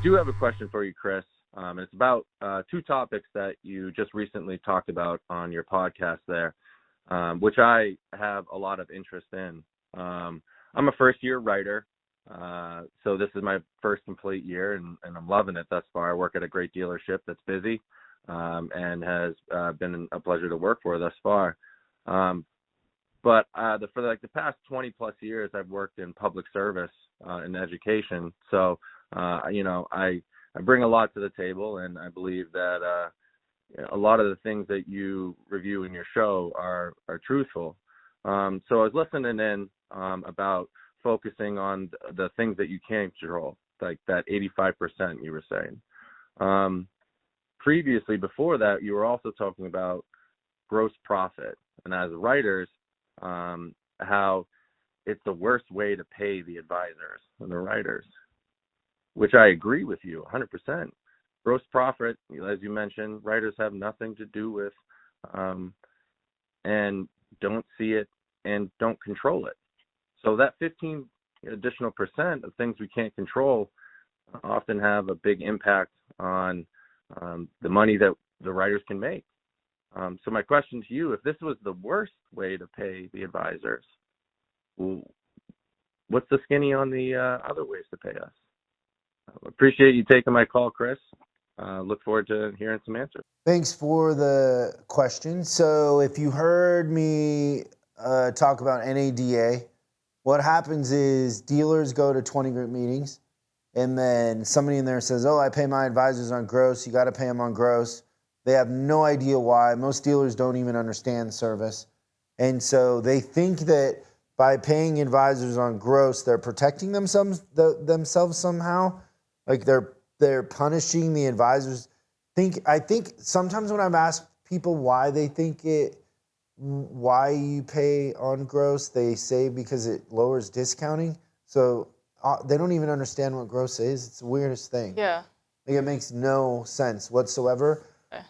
do have a question for you, Chris. It's about two topics that you just recently talked about on your podcast there, which I have a lot of interest in. I'm a first-year writer, so this is my first complete year, and I'm loving it thus far. I work at a great dealership that's busy and has been a pleasure to work for thus far. But for the past 20 plus years, I've worked in public service in education. So, I bring a lot to the table, and I believe that a lot of the things that you review in your show are truthful. So I was listening in about focusing on the things that you can control, like that 85% you were saying. Previously, before that, you were also talking about gross profit. And as writers, how it's the worst way to pay the advisors and the writers, which I agree with you 100%. Gross profit, as you mentioned, writers have nothing to do with and don't see it and don't control it. So that 15 additional percent of things we can't control often have a big impact on the money that the writers can make. So my question to you, if this was the worst way to pay the advisors, what's the skinny on the other ways to pay us? Appreciate you taking my call, Chris. Look forward to hearing some answers. Thanks for the question. So if you heard me talk about NADA, what happens is dealers go to 20 group meetings, and then somebody in there says, oh, I pay my advisors on gross. You got to pay them on gross. They have no idea why. Most dealers don't even understand service. And so they think that by paying advisors on gross, they're protecting themselves somehow. Like they're punishing the advisors. I think sometimes when I've asked people why they think why you pay on gross, they say because it lowers discounting. So they don't even understand what gross is. It's the weirdest thing. Yeah. Like it makes no sense whatsoever.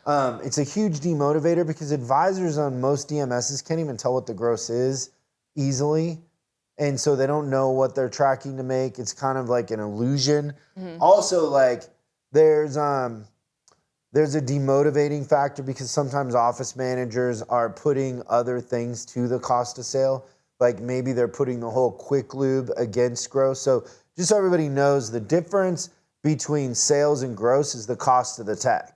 It's a huge demotivator because advisors on most DMSs can't even tell what the gross is easily. And so they don't know what they're tracking to make. It's kind of like an illusion. Mm-hmm. Also, like there's a demotivating factor because sometimes office managers are putting other things to the cost of sale. Like maybe they're putting the whole quick lube against gross. So just so everybody knows, the difference between sales and gross is the cost of the tech.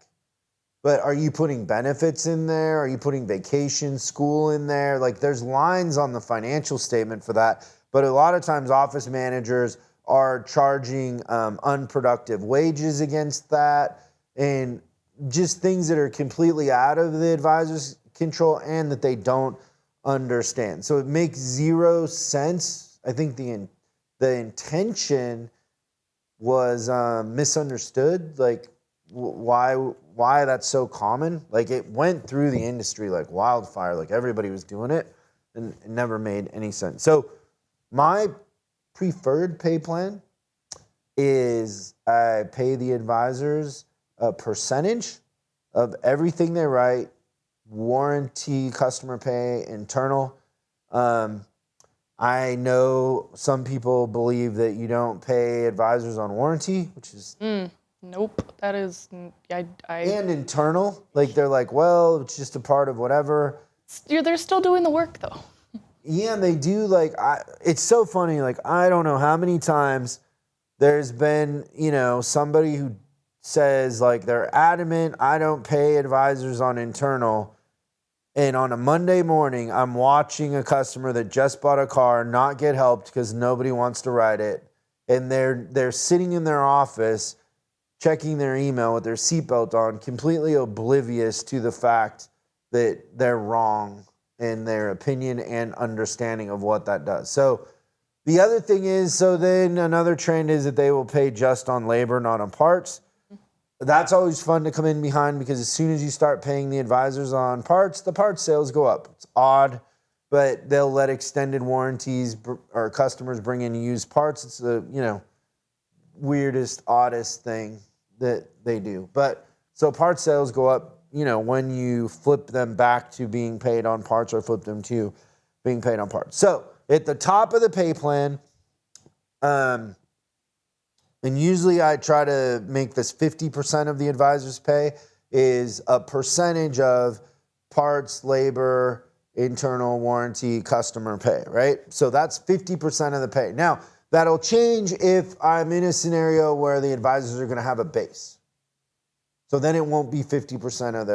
But are you putting benefits in there? Are you putting vacation, school in there? Like there's lines on the financial statement for that. But a lot of times office managers are charging unproductive wages against that and just things that are completely out of the advisor's control and that they don't understand. So it makes zero sense. I think the intention was misunderstood. Like why that's so common. Like it went through the industry like wildfire, like everybody was doing it and it never made any sense. So my preferred pay plan is I pay the advisors a percentage of everything they write, warranty, customer pay, internal. I know some people believe that you don't pay advisors on warranty, which is... Nope, that is... And internal. Like, they're like, well, it's just a part of whatever. They're still doing the work, though. Yeah, and they do, like... it's so funny. Like, I don't know how many times there's been, somebody who says, like, they're adamant, I don't pay advisors on internal. And on a Monday morning, I'm watching a customer that just bought a car not get helped because nobody wants to ride it. And they're sitting in their office checking their email with their seatbelt on, completely oblivious to the fact that they're wrong in their opinion and understanding of what that does. So the other thing is, so then another trend is that they will pay just on labor, not on parts. That's always fun to come in behind because as soon as you start paying the advisors on parts, the parts sales go up. It's odd, but they'll let extended warranties or customers bring in used parts. It's the, weirdest, oddest thing that they do. But so parts sales go up, when you flip them back to being paid on parts or flip them to being paid on parts. So at the top of the pay plan, and usually I try to make this 50% of the advisor's pay is a percentage of parts, labor, internal warranty, customer pay, right? So that's 50% of the pay. Now, that'll change if I'm in a scenario where the advisors are going to have a base. So then it won't be 50% of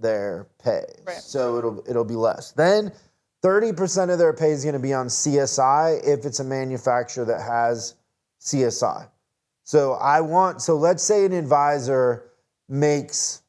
their pay. Right. So it'll be less. Then 30% of their pay is going to be on CSI if it's a manufacturer that has CSI. So let's say an advisor makes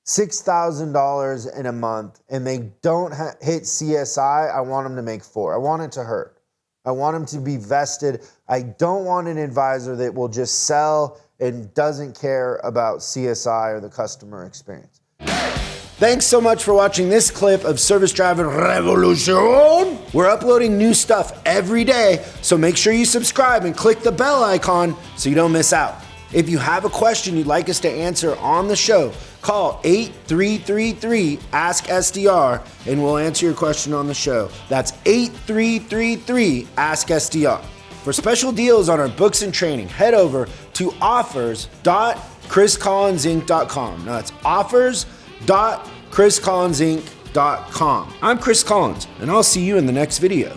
$6,000 in a month and they don't hit CSI, I want them to make $4,000. I want it to hurt. I want them to be vested. I don't want an advisor that will just sell and doesn't care about CSI or the customer experience. Thanks so much for watching this clip of Service Drive Revoluuuuuutioooonnn. We're uploading new stuff every day, so make sure you subscribe and click the bell icon so you don't miss out. If you have a question you'd like us to answer on the show, call 8333-ASK-SDR and we'll answer your question on the show. That's 8333-ASK-SDR. For special deals on our books and training, head over to offers.chriscollinsinc.com. Now that's offers.chriscollinsinc.com. I'm Chris Collins, and I'll see you in the next video.